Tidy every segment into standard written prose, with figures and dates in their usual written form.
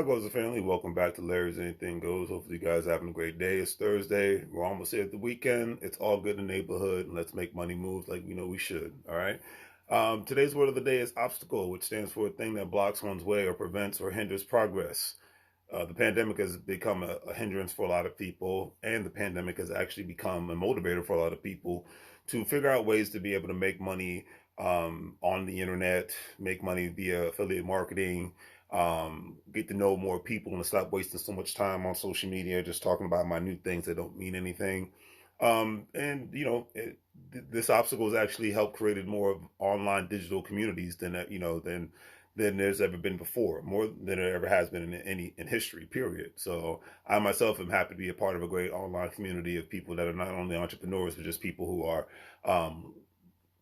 How goes the family? Welcome back to Larry's Anything Goes. Hopefully you guys are having a great day. It's Thursday. We're almost here at the weekend. It's all good in the neighborhood. And let's make money move like we know we should. All right. Today's word of the day is obstacle, which stands for a thing that blocks one's way or prevents or hinders progress. The pandemic has become a hindrance for a lot of people, and the pandemic has actually become a motivator for a lot of people to figure out ways to be able to make money on the internet, make money via affiliate marketing, get to know more people and stop wasting so much time on social media just talking about minute things that don't mean anything. This obstacle has actually helped created more of online digital communities than there's ever been before, more than there ever has been in history, period. So I myself am happy to be a part of a great online community of people that are not only entrepreneurs, but just people who are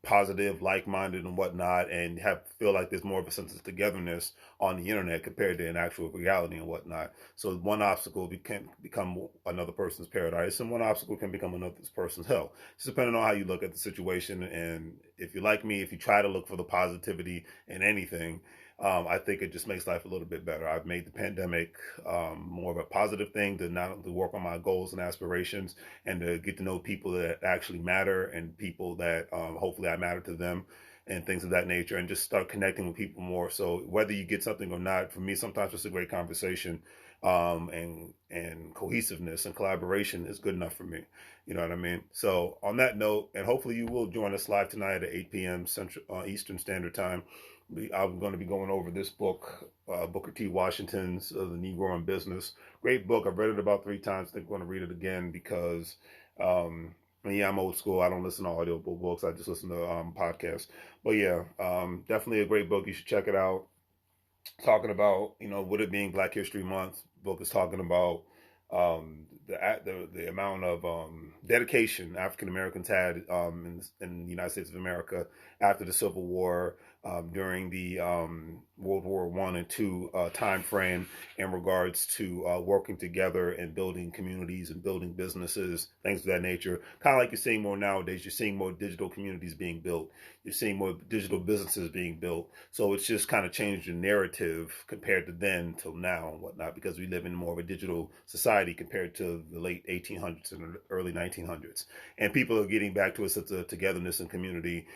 positive, like-minded, and whatnot, and feel like there's more of a sense of togetherness on the internet compared to in actual reality and whatnot. So one obstacle can become another person's paradise, and one obstacle can become another person's hell. Just depending on how you look at the situation, and if you're like me, if you try to look for the positivity in anything, I think it just makes life a little bit better. I've made the pandemic more of a positive thing to not only work on my goals and aspirations and to get to know people that actually matter and people that hopefully I matter to them and things of that nature, and just start connecting with people more. So whether you get something or not, for me, sometimes it's a great conversation and cohesiveness and collaboration is good enough for me. You know what I mean? So on that note, and hopefully you will join us live tonight at 8 p.m. Central Eastern Standard Time. I'm going to be going over this book, Booker T. Washington's The Negro in Business. Great book. I've read it about 3 times. I think I'm going to read it again because, I'm old school. I don't listen to audio books. I just listen to podcasts. But yeah, definitely a great book. You should check it out. Talking about, with it being Black History Month, book is talking about the amount of dedication African Americans had in the United States of America after the Civil War, during the World War I and II time frame, in regards to working together and building communities and building businesses, things of that nature. Kind of like you're seeing more nowadays. You're seeing more digital communities being built. You're seeing more digital businesses being built. So it's just kind of changed the narrative compared to then till now and whatnot, because we live in more of a digital society compared to the late 1800s and early 1900s. And people are getting back to a sense of togetherness and community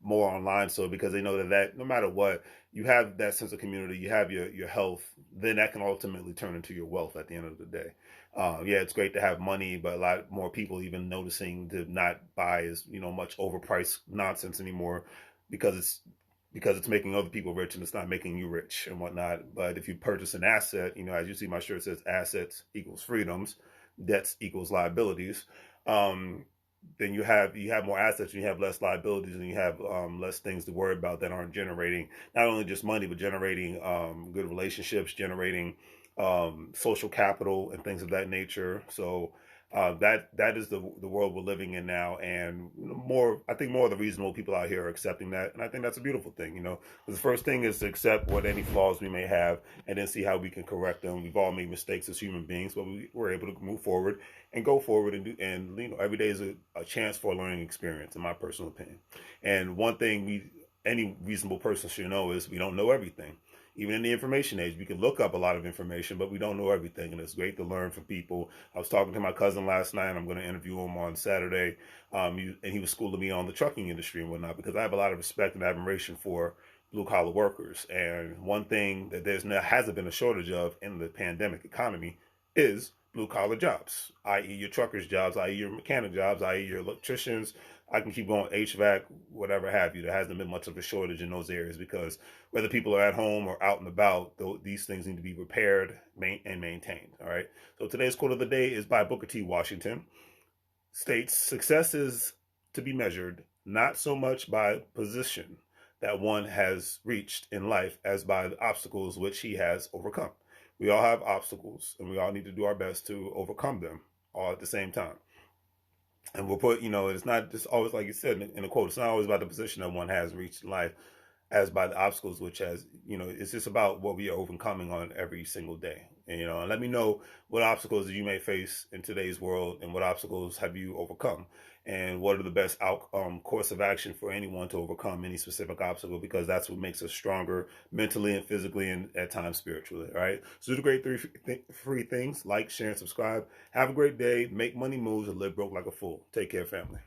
more online. So because they know that no matter what, you have that sense of community, you have your health, then that can ultimately turn into your wealth at the end of the day. Yeah, it's great to have money, but a lot more people even noticing to not buy as much overpriced nonsense anymore, because it's making other people rich and it's not making you rich and whatnot. But if you purchase an asset, as you see, my shirt says assets equals freedoms, debts equals liabilities. Then you have more assets and you have less liabilities, and you have less things to worry about that aren't generating not only just money, but generating good relationships, generating social capital and things of that nature. So that is the world we're living in now, and I think more of the reasonable people out here are accepting that, and I think that's a beautiful thing. The first thing is to accept what any flaws we may have, and then see how we can correct them. We've all made mistakes as human beings, but we're able to move forward and go forward and do. And every day is a chance for a learning experience, in my personal opinion. And one thing any reasonable person should know is we don't know everything. Even in the information age, we can look up a lot of information, but we don't know everything. And it's great to learn from people. I was talking to my cousin last night. I'm going to interview him on Saturday. And he was schooling me on the trucking industry and whatnot, because I have a lot of respect and admiration for blue collar workers. And one thing that hasn't been a shortage of in the pandemic economy is blue collar jobs, i.e. your truckers jobs, i.e. your mechanic jobs, i.e. your electricians. I can keep going, HVAC, whatever have you. There hasn't been much of a shortage in those areas, because whether people are at home or out and about, these things need to be repaired and maintained. All right. So today's quote of the day is by Booker T. Washington. States, success is to be measured not so much by position that one has reached in life as by the obstacles which he has overcome. We all have obstacles, and we all need to do our best to overcome them all at the same time. And we'll put, it's not just always, like you said in the quote, it's not always about the position that one has reached in life as by the obstacles, which has, it's just about what we are overcoming on every single day. And let me know what obstacles you may face in today's world, and what obstacles have you overcome, and what are the best course of action for anyone to overcome any specific obstacle, because that's what makes us stronger mentally and physically, and at times spiritually. All right. So do the great free things: like, share, and subscribe. Have a great day. Make money moves and live broke like a fool. Take care, family.